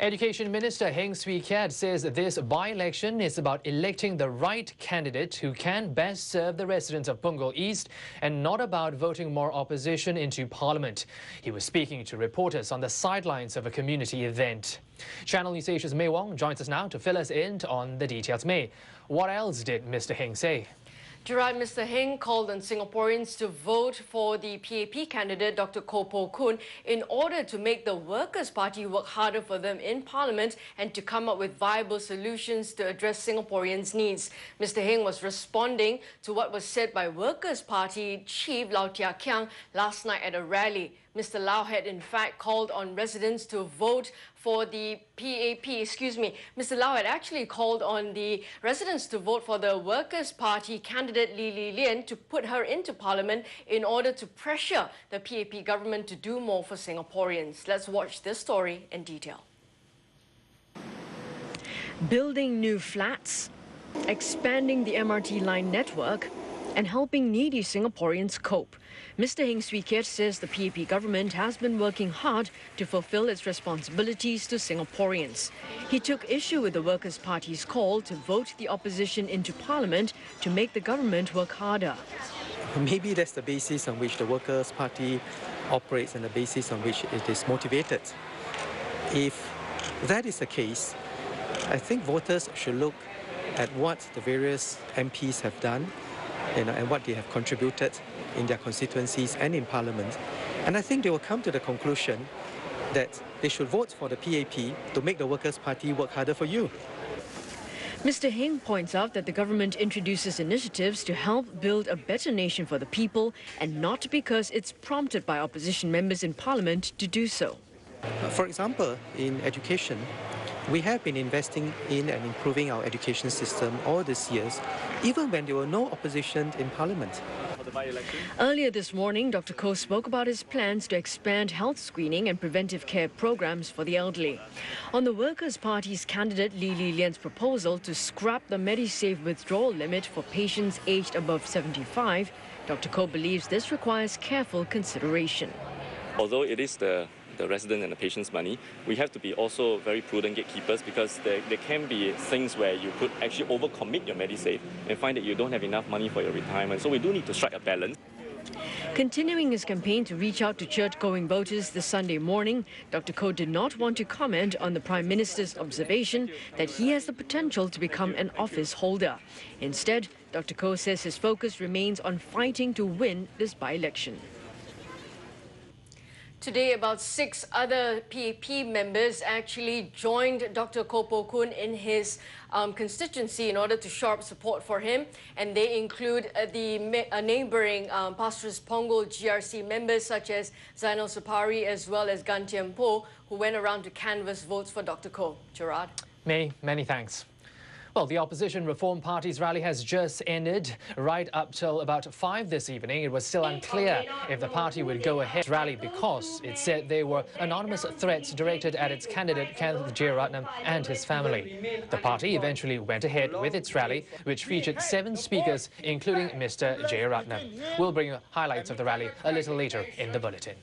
Education Minister Heng Swee Keat says this by-election is about electing the right candidate who can best serve the residents of Punggol East and not about voting more opposition into Parliament. He was speaking to reporters on the sidelines of a community event. Channel News Asia's May Wong joins us now to fill us in on the details. May, what else did Mr. Heng say? Gerard, Mr. Heng called on Singaporeans to vote for the PAP candidate Dr. Koh Poh Koon in order to make the Workers' Party work harder for them in Parliament and to come up with viable solutions to address Singaporeans' needs. Mr. Heng was responding to what was said by Workers' Party Chief Lau Tia Kiang last night at a rally. Mr. Lau had in fact called on residents to vote for the PAP, Mr. Lau had actually called on the residents to vote for the Workers' Party candidate Li Lian to put her into Parliament in order to pressure the PAP government to do more for Singaporeans. Let's watch this story in detail. Building new flats, expanding the MRT line network, and helping needy Singaporeans cope. Mr. Heng Swee Keat says the PAP government has been working hard to fulfill its responsibilities to Singaporeans. He took issue with the Workers' Party's call to vote the opposition into Parliament to make the government work harder. Maybe that's the basis on which the Workers' Party operates and the basis on which it is motivated. If that is the case, I think voters should look at what the various MPs have done and what they have contributed in their constituencies and in Parliament. And I think they will come to the conclusion that they should vote for the PAP to make the Workers' Party work harder for you. Mr. Heng points out that the government introduces initiatives to help build a better nation for the people and not because it's prompted by opposition members in Parliament to do so. For example, in education, we have been investing in and improving our education system all these years, even when there were no opposition in Parliament. Earlier this morning, Dr. Koh spoke about his plans to expand health screening and preventive care programs for the elderly. On the Workers' Party's candidate Li Lian's proposal to scrap the Medisave withdrawal limit for patients aged above 75, Dr. Koh believes this requires careful consideration. Although it is the resident and the patient's money, we have to be also very prudent gatekeepers because there can be things where you could actually overcommit your Medisave and find that you don't have enough money for your retirement. So we do need to strike a balance. Continuing his campaign to reach out to church-going voters this Sunday morning, Dr. Koh did not want to comment on the Prime Minister's observation that he has the potential to become an office holder. Instead, Dr. Koh says his focus remains on fighting to win this by-election. Today, about 6 other PAP members actually joined Dr. Koh Poh Koon in his constituency in order to shore up support for him. And they include the neighbouring Pastor's Punggol GRC members such as Zainal Sapari as well as Gan Tiam Poh, who went around to canvass votes for Dr. Koh. Gerard. May, many thanks. Well, the opposition Reform Party's rally has just ended. Right up till about 5 this evening, it was still unclear if the party would go ahead with the rally because it said there were anonymous threats directed at its candidate, Kenneth Jeyaretnam, and his family. The party eventually went ahead with its rally, which featured 7 speakers, including Mr. Jeyaretnam. We'll bring you highlights of the rally a little later in the bulletin.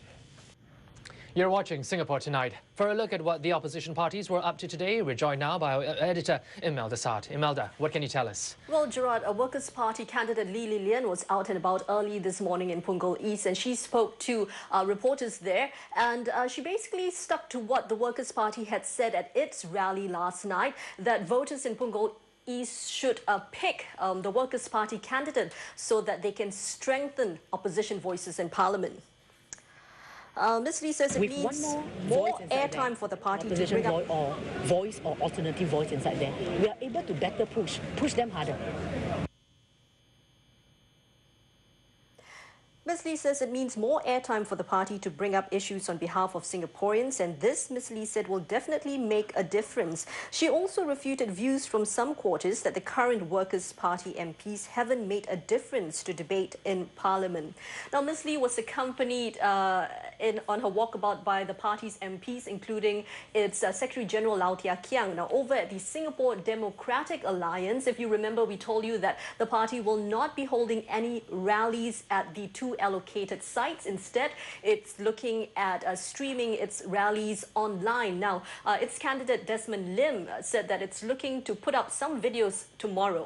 You're watching Singapore Tonight. For a look at what the opposition parties were up to today, we're joined now by our editor, Imelda Saad. Imelda, what can you tell us? Well, Gerard, a Workers' Party candidate Li Lian was out and about early this morning in Punggol East, and she spoke to reporters there, and she basically stuck to what the Workers' Party had said at its rally last night, that voters in Punggol East should pick the Workers' Party candidate so that they can strengthen opposition voices in Parliament. Ms. Lee says it needs more airtime for the party to bring up voice or alternative voice inside there. We are able to better push them harder. Ms. Lee says it means more airtime for the party to bring up issues on behalf of Singaporeans, and this, Ms. Lee said, will definitely make a difference. She also refuted views from some quarters that the current Workers' Party MPs haven't made a difference to debate in Parliament. Now, Ms. Lee was accompanied on her walkabout by the party's MPs, including its Secretary General Lau Tia Kiang. Now, over at the Singapore Democratic Alliance, if you remember, we told you that the party will not be holding any rallies at the two allocated sites. Instead, it's looking at streaming its rallies online. Now, its candidate Desmond Lim said that it's looking to put up some videos tomorrow.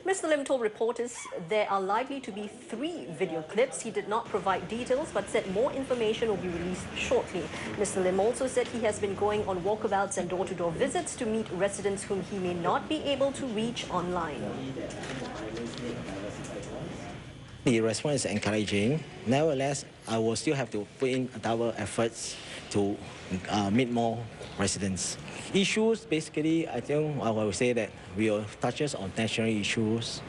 Mr. Lim told reporters there are likely to be 3 video clips. He did not provide details but said more information will be released shortly. Mr. Lim also said he has been going on walkabouts and door-to-door visits to meet residents whom he may not be able to reach online. The response is encouraging. Nevertheless, I will still have to put in double efforts to meet more residents. Issues, basically, I think I will say that we will touch on national issues,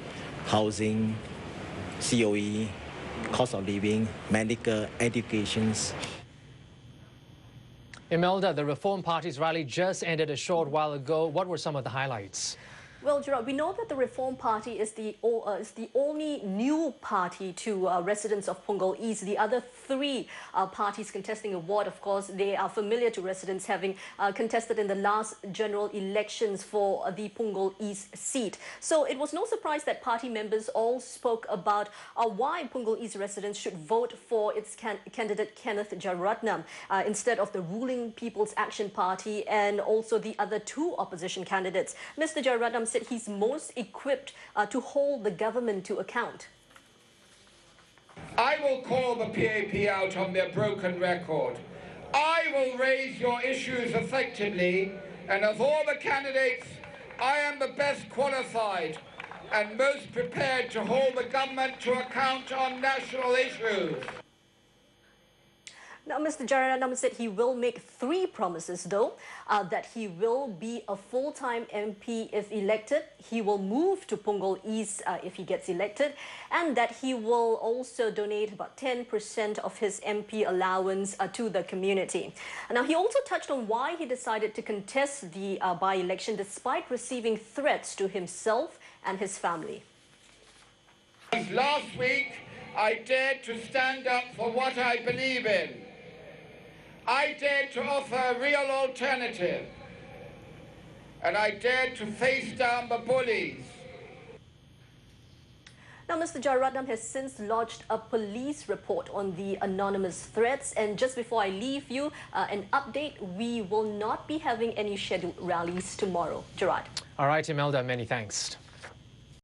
housing, COE, cost of living, medical, educations. Imelda, the Reform Party's rally just ended a short while ago. What were some of the highlights? Well, Gerard, we know that the Reform Party is the only new party to residents of Punggol East. The other 3 parties contesting a ward, of course, they are familiar to residents, having contested in the last general elections for the Punggol East seat. So it was no surprise that party members all spoke about why Punggol East residents should vote for its candidate Kenneth Jayaratnam instead of the ruling People's Action Party and also the other 2 opposition candidates. Mr. Jayaratnam said he's most equipped to hold the government to account. I will call the PAP out on their broken record. I will raise your issues effectively, and of all the candidates, I am the best qualified and most prepared to hold the government to account on national issues. Now, Mr. Jayaratnam said he will make 3 promises, though, that he will be a full-time MP if elected, he will move to Punggol East if he gets elected, and that he will also donate about 10% of his MP allowance to the community. Now, he also touched on why he decided to contest the by-election despite receiving threats to himself and his family. Last week, I dared to stand up for what I believe in. I dared to offer a real alternative, and I dared to face down the bullies. Now, Mr. Jayaratnam has since lodged a police report on the anonymous threats. And just before I leave you, an update, we will not be having any scheduled rallies tomorrow. Gerard. All right, Imelda, many thanks.